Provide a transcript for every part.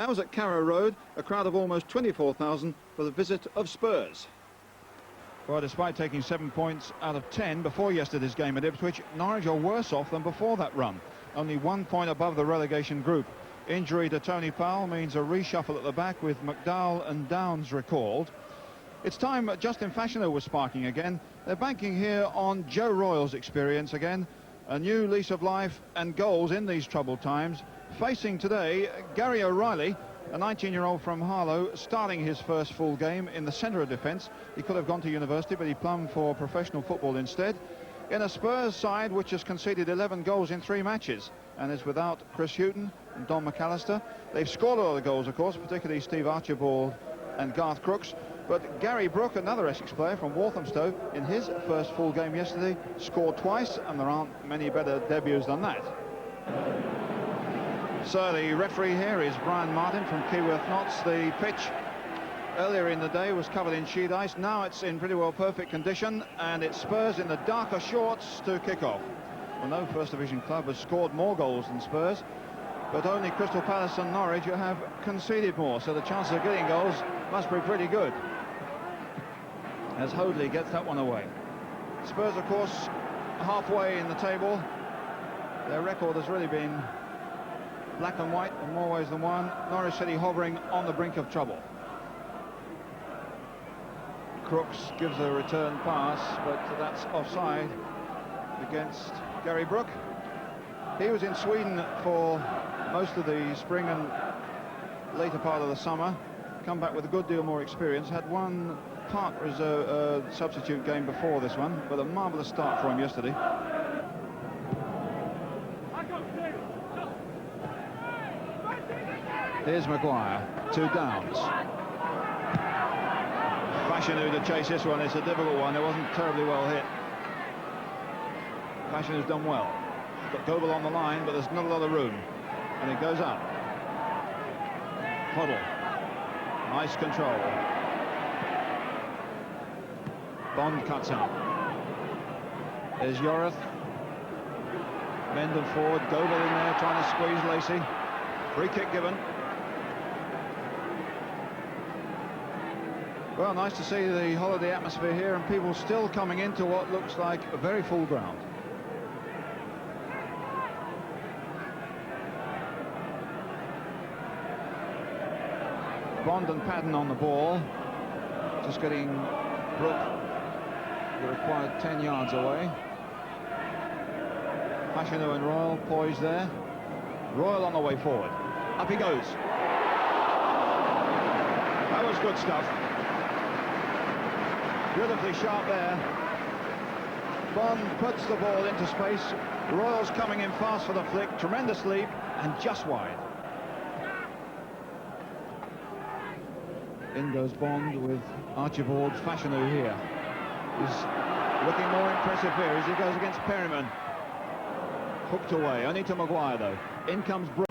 I was at Carrow Road, a crowd of almost 24,000 for the visit of Spurs. Well, despite taking 7 points out of 10 before yesterday's game at Ipswich, Norwich are worse off than before that run. Only 1 point above the relegation group. Injury to Tony Powell means a reshuffle at the back with McDowell and Downs recalled. It's time Justin Fashionow was sparking again. They're banking here on Joe Royle's experience again. A new lease of life and goals in these troubled times. Facing today, Gary Reilly, a 19-year-old from Harlow, starting his first full game in the centre of defence. He could have gone to university, but he plumbed for professional football instead. In a Spurs side which has conceded 11 goals in 3 matches and is without Chris Hughton and Don McAllister. They've scored a lot of goals, of course, particularly Steve Archibald and Garth Crooks. But Gary Brooke, another Essex player from Walthamstow, in his first full game yesterday, scored twice, and there aren't many better debuts than that. So the referee here is Brian Martin from Keyworth Notts. The pitch earlier in the day was covered in sheet ice. Now it's in pretty well perfect condition, and it's Spurs in the darker shorts to kick off. Well, no First Division club has scored more goals than Spurs, but only Crystal Palace and Norwich have conceded more, so the chances of getting goals must be pretty good, as Hoddle gets that one away. Spurs, of course, halfway in the table. Their record has really been black and white in more ways than one. Norwich City hovering on the brink of trouble. Crooks gives a return pass, but that's offside against Gary Brooke. He was in Sweden for most of the spring and later part of the summer. Come back with a good deal more experience. Had one part substitute game before this one, but a marvellous start for him yesterday. Here's Maguire to Downs. Fashionow to chase this one. It's a difficult one. It wasn't terribly well hit. Fashionow's done well. Got Goebel on the line, but there's not a lot of room. And it goes up. Hoddle. Nice control. Bond cuts out. There's Yorath. Mendon forward. Goebel in there trying to squeeze Lacy. Free kick given. Well, nice to see the holiday atmosphere here and people still coming into what looks like a very full ground. Bond and Padden on the ball. Just getting Brooke the required 10 yards away. Fashionow and Royal poised there. Royal on the way forward. Up he goes. That was good stuff. Beautifully sharp there. Bond puts the ball into space. Royal's coming in fast for the flick. Tremendous leap and just wide. In goes Bond with Archibald. Fashionow here. He's looking more impressive here as he goes against Perryman. Hooked away. Only to Maguire though. In comes Brooke.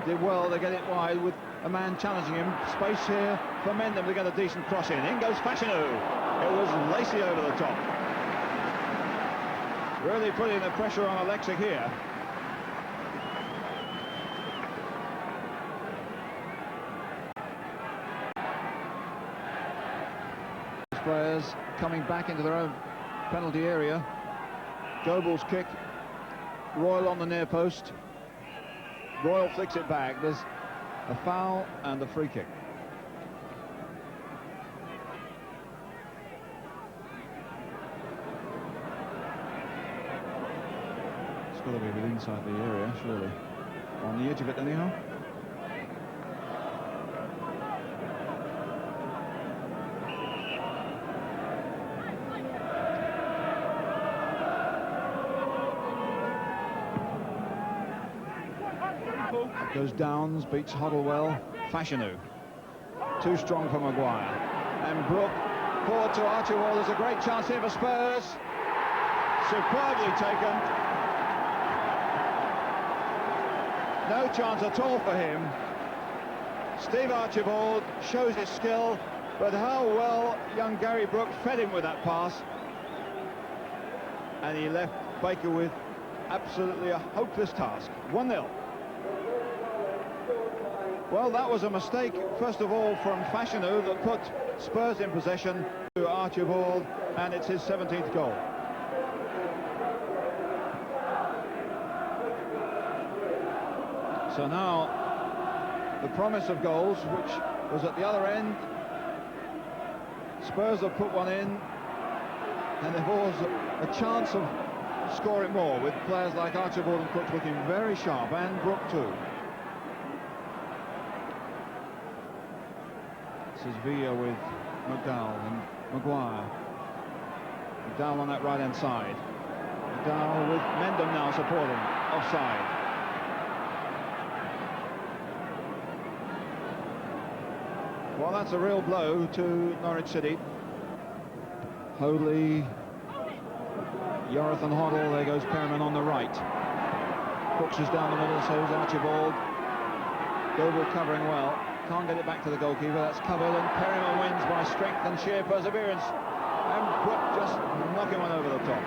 Did well to get it wide with a man challenging him. Space here for Mendham to get a decent cross in. In goes Fashionow. It was Lacy over the top. Really putting the pressure on Alekisic here. Players coming back into their own penalty area. Goebel's kick. Royal on the near post. Royal flicks it back. There's a foul and a free kick. It's got to be within inside the area, surely. On the edge of it anyhow. Goes Downs, beats Hoddle well. Fashionow. Too strong for Maguire. And Brooke forward to Archibald. There's a great chance here for Spurs. Superbly taken. No chance at all for him. Steve Archibald shows his skill, but how well young Gary Brooke fed him with that pass. And he left Baker with absolutely a hopeless task. 1-0. Well, that was a mistake, first of all, from Fashanu that put Spurs in possession to Archibald, and it's his 17th goal. So now, the promise of goals, which was at the other end, Spurs have put one in, and they've always a chance of scoring more, with players like Archibald and Crooks looking very sharp, and Brooke too. This is Villa with McDowell and Maguire. McDowell on that right-hand side. McDowell with Mendham now supporting, offside. Well, that's a real blow to Norwich City. Hoddle, Yorath and Hoddle. There goes Perryman on the right. Crooks is down the middle, so is Archibald. Goble covering well. Can't get it back to the goalkeeper. That's covered, and Perryman wins by strength and sheer perseverance. And Brooke just knocking one over the top.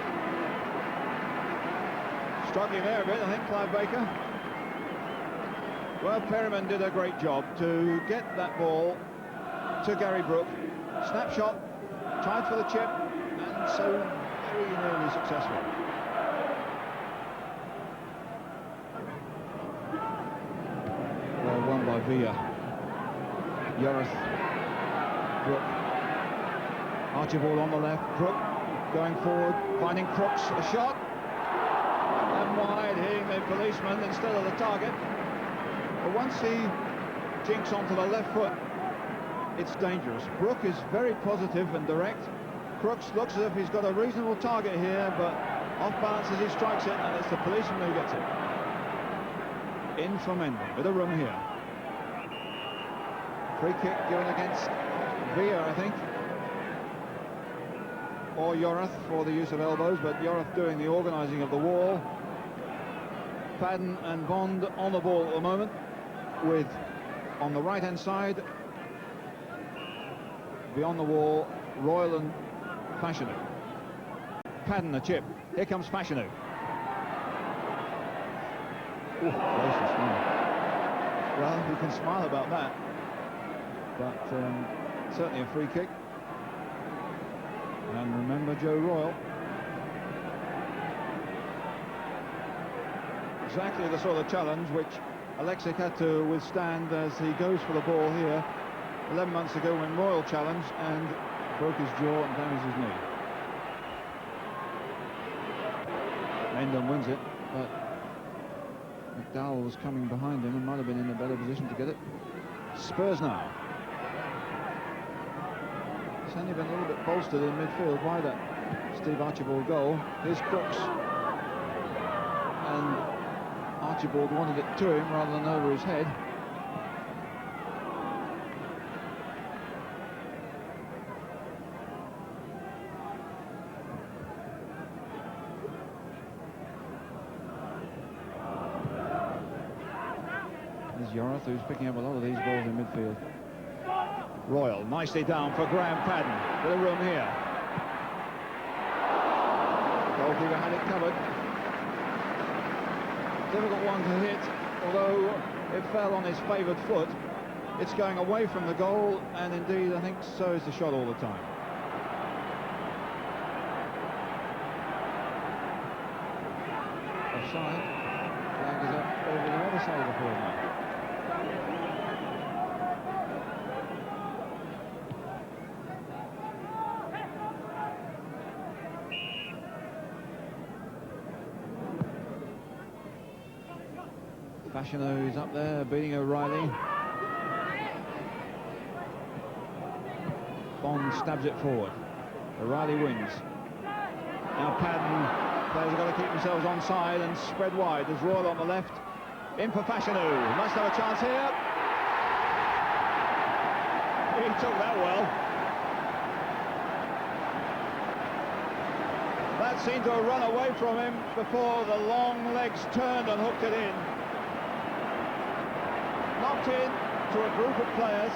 Struggling there a bit, I think, Clive Baker. Well, Perryman did a great job to get that ball to Gary Brooke. Snapshot, tried for the chip, and so very nearly successful. Well won by Villa. Yorath, Brooke, Archibald on the left, Brooke going forward, finding Crooks, a shot, and wide, hitting the policeman instead of the target. But once he jinks onto the left foot, it's dangerous. Brooke is very positive and direct. Crooks looks as if he's got a reasonable target here, but off balance as he strikes it, and it's the policeman who gets it. In for Mendham, bit of room here. Free kick given against Villa, I think, or Yorath for the use of elbows, but Yorath doing the organising of the wall. Padden and Bond on the ball at the moment, with on the right hand side beyond the wall Royal and Fashanu. Padden a chip, here comes Fashanu. Gracious, man. Well, you can smile about that, but certainly a free kick. And remember Joe Royal. Exactly the sort of challenge which Alekisic had to withstand as he goes for the ball here 11 months ago when Royal challenged and broke his jaw and damaged his knee. Mendham wins it, but McDowell was coming behind him and might have been in a better position to get it. Spurs now. It's only been a little bit bolstered in midfield by that Steve Archibald goal. Here's Crooks, and Archibald wanted it to him rather than over his head. There's Yorath, who's picking up a lot of these balls in midfield. Royal nicely down for Graham Padden. Bit of room here. Goalkeeper had it covered. Difficult one to hit, although it fell on his favoured foot. It's going away from the goal, and indeed I think so is the shot all the time. Offside. Flag is up over the other side of the field now. Fashanu is up there beating Reilly. Bond stabs it forward. Reilly wins. Now Padden, players have got to keep themselves onside and spread wide. There's Royal on the left. In for Fashanu. Must have a chance here. He took that well. That seemed to have run away from him before the long legs turned and hooked it in. Knocked in to a group of players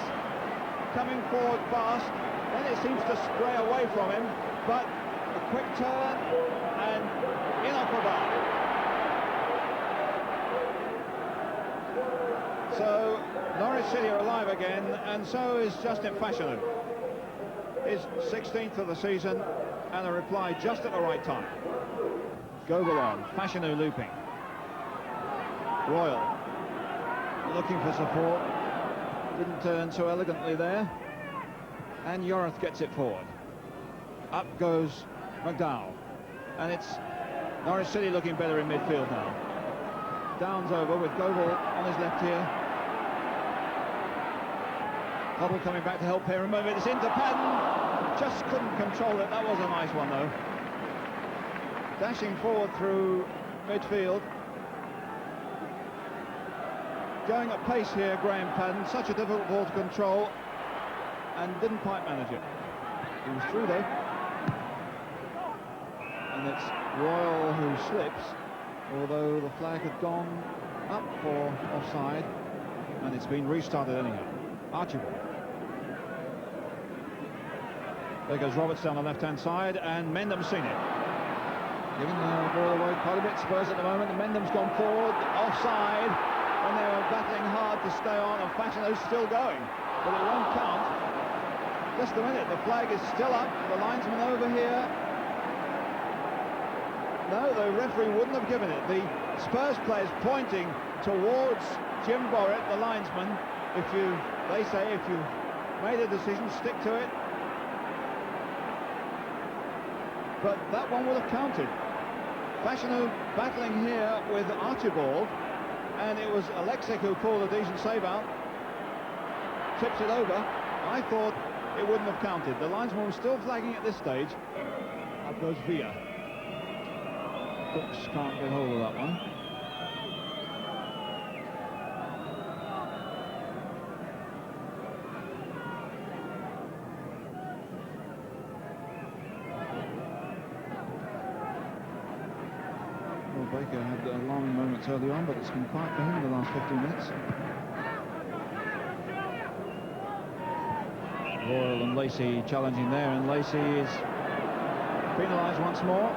coming forward fast, then it seems to stray away from him, but a quick turn and in off the bar. So Norwich Norwich City are alive again, and so is Justin Fashanu. His 16th of the season, and a reply just at the right time. Goble on, Fashanu looping. Royal looking for support, didn't turn so elegantly there, and Yorath gets it forward. Up goes McDowell, and it's Norwich City looking better in midfield now. Downs over with Goble on his left here. Hoddle coming back to help Perryman. It's into Padden. Just couldn't control it. That was a nice one though. Dashing forward through midfield. Going at pace here, Graham Padden. Such a difficult ball to control, and didn't quite manage it. He was through though. And it's Royal who slips, although the flag had gone up for offside, and it's been restarted anyhow. Archibald. There goes Roberts down the left-hand side, and Mendham's seen it. Giving the ball away quite a bit. Spurs at the moment, and Mendham's gone forward, offside, and they were battling hard to stay on, and Fashanu's still going, but it won't count. Just a minute, the flag is still up, the linesman over here. No, the referee wouldn't have given it. The Spurs players pointing towards Jim Borrett, the linesman. They say if you made a decision, stick to it. But that one would have counted. Fashanu battling here with Archibald, and it was Alekisic who pulled a decent save out. Tips it over. I thought it wouldn't have counted. The linesman was still flagging at this stage. Up goes Villa. Crooks can't get hold of that one. Well, Baker had alarming moments early on, but it's been quiet for him in the last 15 minutes. Royal and Lacy challenging there, and Lacy is penalised once more.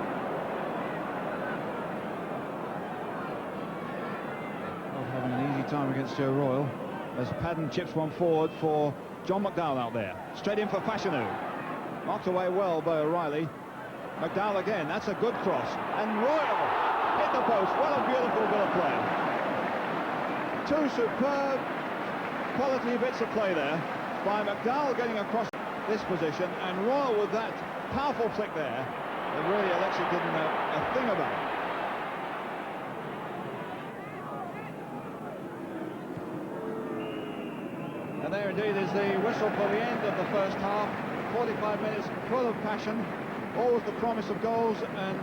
Time against Joe Royal as Padden chips one forward for John McDowell out there. Straight in for Fashanu. Knocked away well by Reilly. McDowell again, that's a good cross. And Royal hit the post. What a beautiful bit of play. Two superb quality bits of play there by McDowell getting across this position, and Royal with that powerful flick there that really Alekisic didn't know a thing about. And there indeed is the whistle for the end of the first half. 45 minutes full of passion, always the promise of goals, and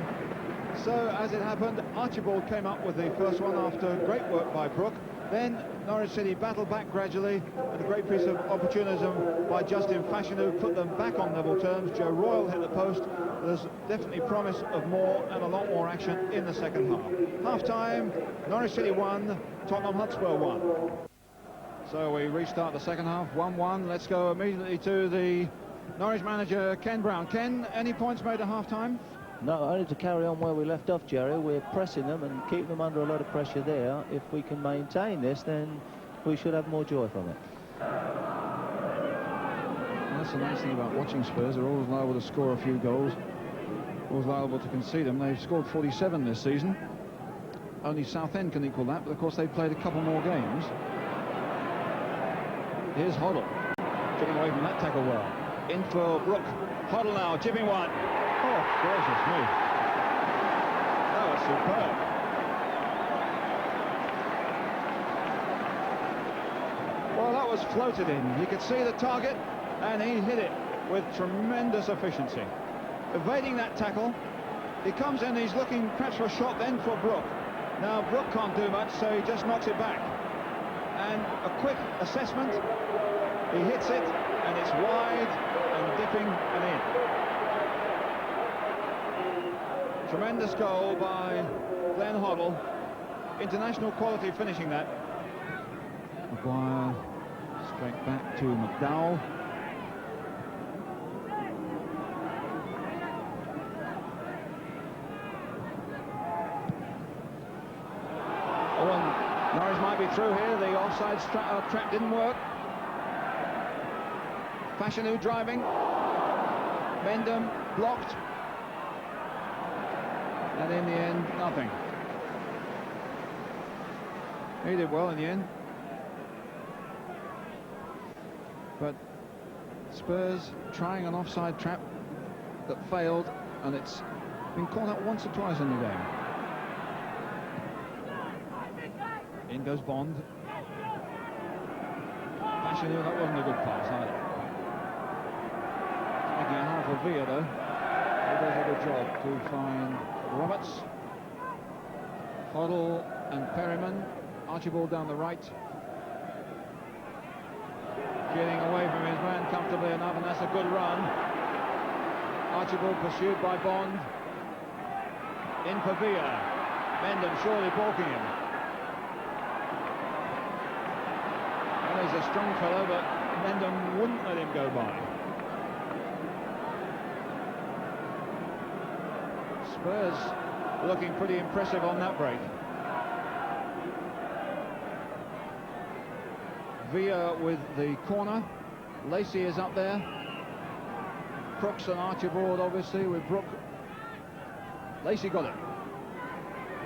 so as it happened, Archibald came up with the first one after great work by Brooke. Then Norwich City battled back gradually, and a great piece of opportunism by Justin Fashanu put them back on level terms. Joe Royal hit the post. There's definitely promise of more and a lot more action in the second half. Half-time, Norwich City 1, Tottenham Hotspur 1. So we restart the second half, 1-1. Let's go immediately to the Norwich manager, Ken Brown. Ken, any points made at half-time? No, only to carry on where we left off, Jerry. We're pressing them and keeping them under a lot of pressure there. If we can maintain this, then we should have more joy from it. That's the nice thing about watching Spurs. They're always liable to score a few goals, always liable to concede them. They've scored 47 this season. Only Southend can equal that, but of course they've played a couple more games. Here's Hoddle, getting away from that tackle well. In for Brooke. Hoddle now, chipping one. Oh, gracious me. That was superb. Well, that was floated in. You could see the target, and he hit it with tremendous efficiency. Evading that tackle, he comes in, he's looking perhaps for a shot then for Brooke. Now, Brooke can't do much, so he just knocks it back. And a quick assessment, he hits it, and it's wide and dipping and in. Tremendous goal by Glenn Hoddle. International quality finishing that. Maguire straight back to McDowell. Norwich might be get through here. The offside trap didn't work. Fashanu driving. Mendham blocked. And in the end, nothing. He did well in the end. But Spurs trying an offside trap that failed, and it's been caught out once or twice in the game. In goes Bond. Fashanu, that wasn't a good pass either. Making it hard for Villa though. He does a good job to find Roberts, Hoddle and Perryman. Archibald down the right. Getting away from his man comfortably enough, and that's a good run. Archibald pursued by Bond. In for Villa. Mendham surely balking him. Well, he's a strong fellow, but Mendham wouldn't let him go by. Spurs looking pretty impressive on that break. Villa with the corner. Lacy is up there. Crooks and Archibald obviously with Brooke. Lacy got it.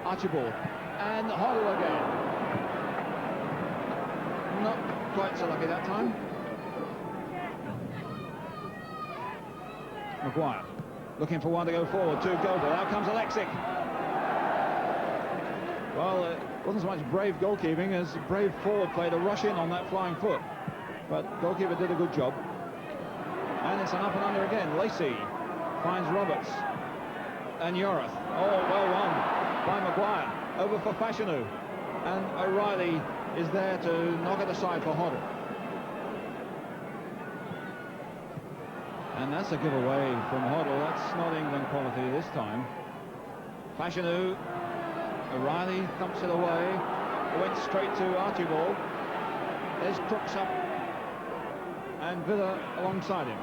Archibald and Hoddle again. Not quite so lucky that time. Maguire looking for one to go forward to Goebel. Out comes Alekisic. Well, it wasn't so much brave goalkeeping as brave forward play to rush in on that flying foot. But goalkeeper did a good job. And it's an up and under again. Lacy finds Roberts. And Yorath. Oh, well won by Maguire. Over for Fashanu. And Reilly is there to knock it aside for Hoddle. And that's a giveaway from Hoddle. That's not England quality this time. Fashanu. Reilly thumps it away. Went straight to Archibald. There's Crooks up. And Villa alongside him.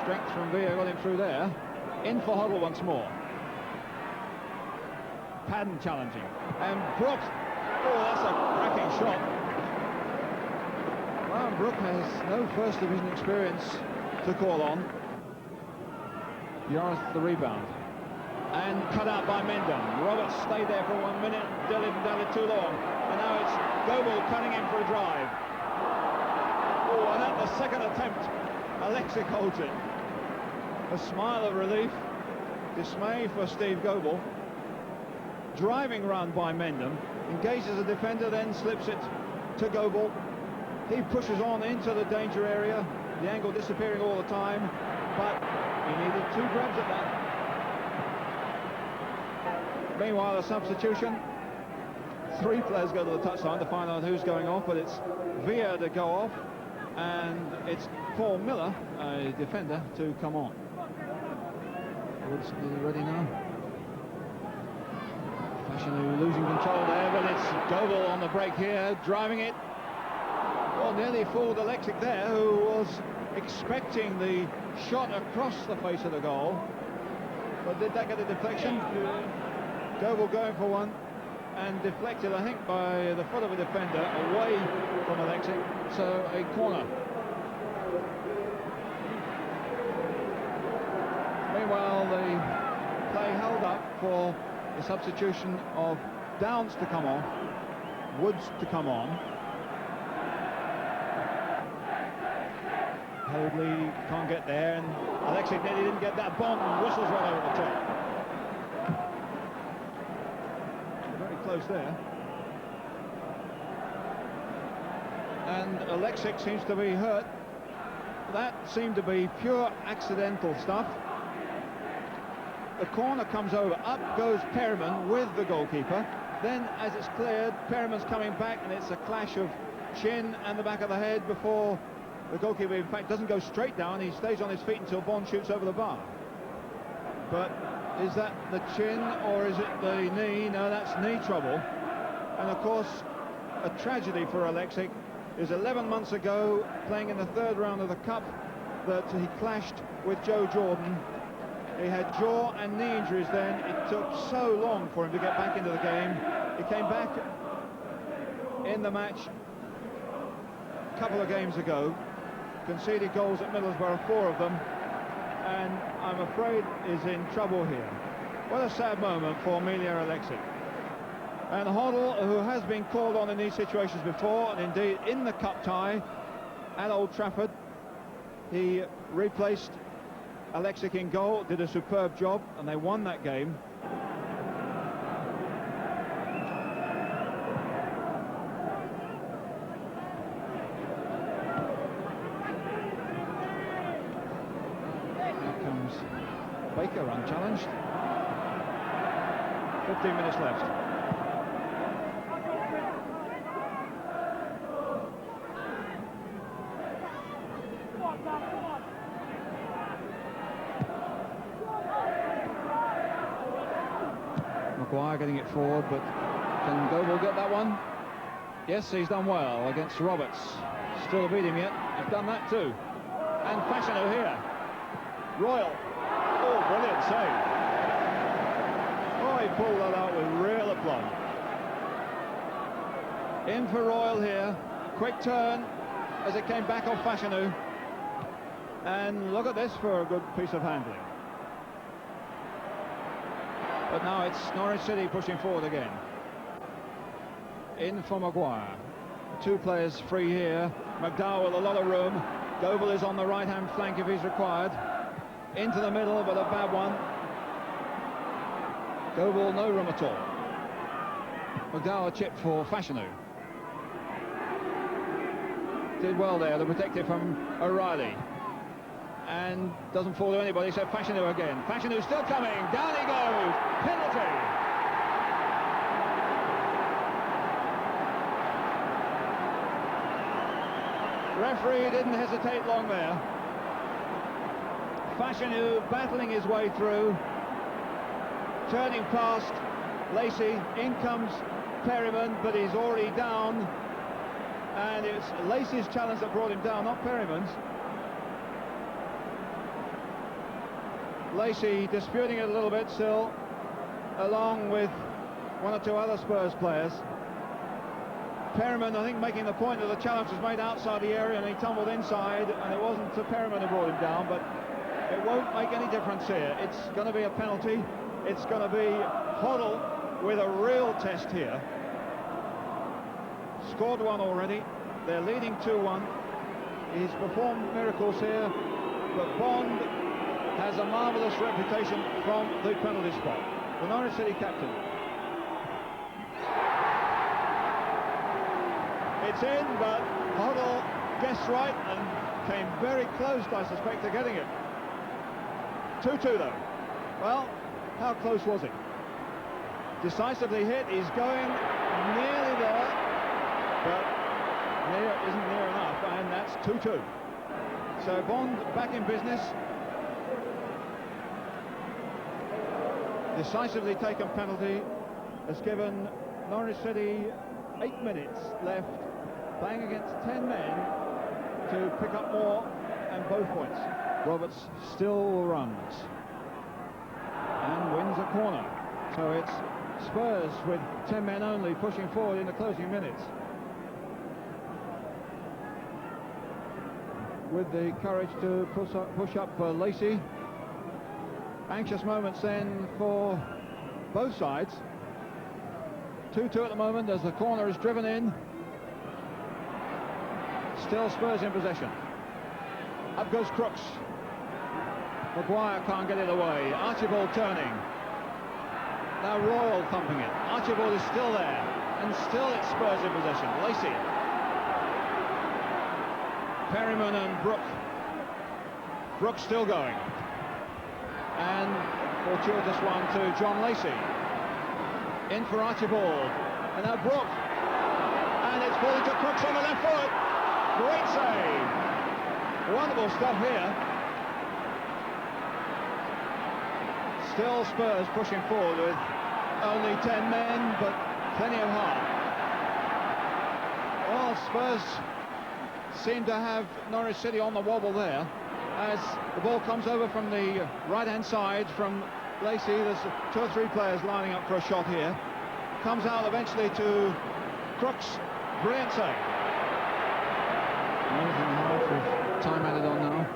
Strength from Villa got him through there. In for Hoddle once more. Padden challenging. And Brooke. Oh, that's a cracking shot. Well, Brooke has no first division experience to call on. Yorath the rebound. And cut out by Mendham. Roberts stayed there for 1 minute. Didn't too long. And now it's Goebel cutting in for a drive. Oh, and at the second attempt, Alekisic holds it. A smile of relief. Dismay for Steve Goebel. Driving run by Mendham. Engages a defender, then slips it to Goebel. He pushes on into the danger area. The angle disappearing all the time. But he needed 2 grabs at that. Meanwhile, a substitution. 3 players go to the touchline to find out who's going off, but it's Villa to go off, and it's Paul Miller, a defender, to come on. Woods is ready now. Fashanu losing control there, but it's Goebel on the break here, driving it. Well, nearly fooled Alekisic there, who was expecting the shot across the face of the goal. But did that get a deflection? Goebel going for one and deflected, I think, by the foot of a defender away from Alekisic. So a corner. Meanwhile, the play held up for the substitution of Downs to come on, Woods to come on. Hoadley can't get there, and Alekisic nearly didn't get that. Bond whistles right over the top. Very close there. And Alekisic seems to be hurt. That seemed to be pure accidental stuff. The corner comes over, up goes Perryman with the goalkeeper. Then, as it's cleared, Perryman's coming back, and it's a clash of chin and the back of the head before the goalkeeper, in fact, doesn't go straight down. He stays on his feet until Bond shoots over the bar. But is that the chin or is it the knee? No, that's knee trouble. And of course, a tragedy for Alekisic is 11 months ago, playing in the 3rd round of the Cup, that he clashed with Joe Jordan. He had jaw and knee injuries then. It took so long for him to get back into the game. He came back in the match a couple of games ago. Conceded goals at Middlesbrough, 4 of them, and I'm afraid is in trouble here. What a sad moment for Alekisic. And Hoddle, who has been called on in these situations before, and indeed in the cup tie at Old Trafford, he replaced Alekisic in goal, did a superb job, and they won that game. Here comes Baker unchallenged. 15 minutes left. Maguire getting it forward, but can Goble get that one? Yes, he's done well against Roberts. Still to beat him yet. He's done that too. And Fashanu here. Royal. Oh, brilliant save. Oh, he pulled that out with real aplomb. In for Royal here. Quick turn as it came back off Fashanu. And look at this for a good piece of handling. But now it's Norwich City pushing forward again. In for Maguire. 2 players free here. McDowell with a lot of room. Goble is on the right-hand flank if he's required. Into the middle, but a bad one. Goble, no room at all. McDowell chip for Fashanu. Did well there, the protective from Reilly. And doesn't fall to anybody, so Fashanu again. Fashanu still coming, down he goes, penalty! Referee didn't hesitate long there. Fashanu battling his way through, turning past Lacy, in comes Perryman, but he's already down, and it's Lacy's challenge that brought him down, not Perryman's. Lacy disputing it a little bit still, along with 1 or 2 other Spurs players. Perryman, I think, making the point that the challenge was made outside the area and he tumbled inside, and it wasn't Perryman who brought him down, but it won't make any difference here. It's going to be a penalty. It's going to be Hoddle with a real test here. Scored 1 already. They're leading 2-1. He's performed miracles here, but Bond has a marvellous reputation from the penalty spot. The Norwich City captain. It's in, but Hoddle guessed right and came very close, I suspect, to getting it. 2-2 though. Well, how close was it? Decisively hit, he's going nearly there, but near isn't near enough, and that's 2-2. So Bond back in business. Decisively taken penalty has given Norwich City 8 minutes left, playing against 10 men to pick up more and both points. Roberts still runs and wins a corner. So it's Spurs with 10 men only pushing forward in the closing minutes, with the courage to push up Lacy. Anxious moments then for both sides. 2-2 at the moment as the corner is driven in. Still Spurs in possession. Up goes Crooks. Maguire can't get it away. Archibald turning. Now Royal thumping it. Archibald is still there, and still it's Spurs in possession. Lacy. Perryman and Brooke. Brooke still going. And fortuitous one to John Lacy. In for Archibald. And now Brooke. And it's falling to Crooks on the left foot. Great save. Wonderful stuff here. Still Spurs pushing forward with only 10 men, but plenty of heart. Well, Spurs seem to have Norwich City on the wobble there, as the ball comes over from the right-hand side from Lacy. There's 2 or 3 players lining up for a shot here. Comes out eventually to Crooks, Brilliant save. Minute and a half of time added on now.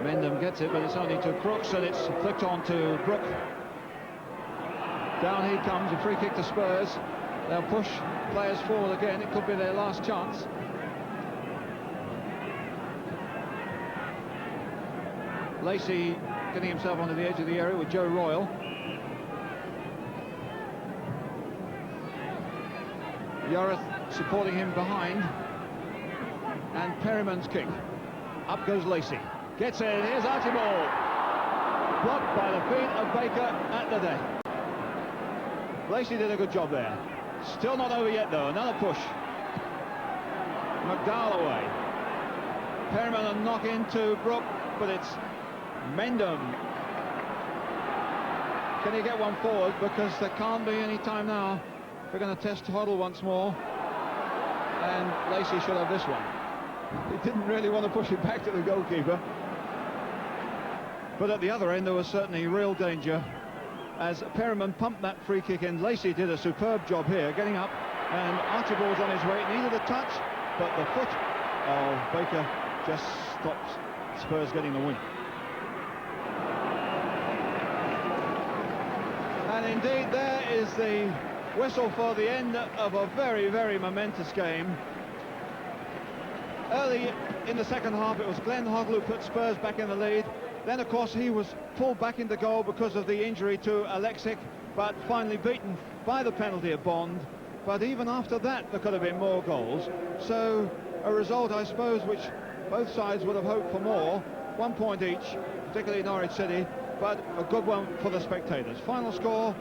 Mendham gets it, but it's only to Crooks, and it's flicked on to Brooke. Down he comes, a free kick to Spurs. They'll push players forward again. It could be their last chance. Lacy getting himself onto the edge of the area with Joe Royal. Yorath supporting him behind. And Perryman's kick. Up goes Lacy. Gets it. Here's Archibald. Blocked by the feet of Baker at the deck. Lacy did a good job there. Still not over yet, though. Another push. McDowell away. Perryman a knock into Brooke, but it's Mendham. Can he get one forward? Because there can't be any time now. We're going to test Hoddle once more. And Lacy should have this one. He didn't really want to push it back to the goalkeeper. But at the other end, there was certainly real danger as Perryman pumped that free kick in. Lacy did a superb job here, getting up, and Archibald's on his way. It needed a touch, but the foot of Baker just stops Spurs getting the win. And indeed, there is the whistle for the end of a very, very momentous game. Early in the second half, it was Glenn Hoddle who put Spurs back in the lead. Then, of course, he was pulled back into goal because of the injury to Alekisic, but finally beaten by the penalty of Bond. But even after that, there could have been more goals. So, a result, I suppose, which both sides would have hoped for more. 1 point each, particularly Norwich City, but a good one for the spectators. Final score,